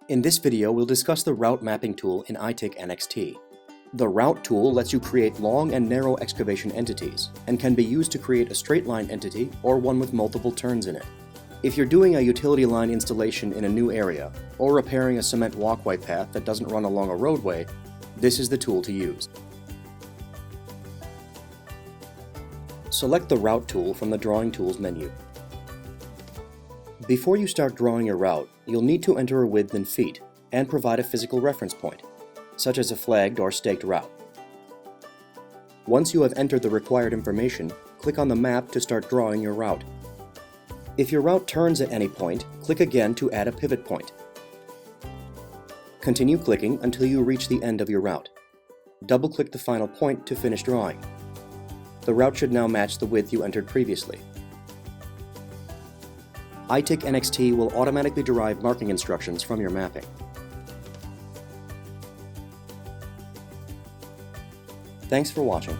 In this video, we'll discuss the route mapping tool in ITICnxt. The route tool lets you create long and narrow excavation entities, and can be used to create a straight line entity or one with multiple turns in it. If you're doing a utility line installation in a new area, or repairing a cement walkway path that doesn't run along a roadway, this is the tool to use. Select the Route tool from the Drawing Tools menu. Before you start drawing your route, you'll need to enter a width in feet and provide a physical reference point, such as a flagged or staked route. Once you have entered the required information, click on the map to start drawing your route. If your route turns at any point, click again to add a pivot point. Continue clicking until you reach the end of your route. Double-click the final point to finish drawing. The route should now match the width you entered previously. ITICnxt will automatically derive marking instructions from your mapping. Thanks for watching.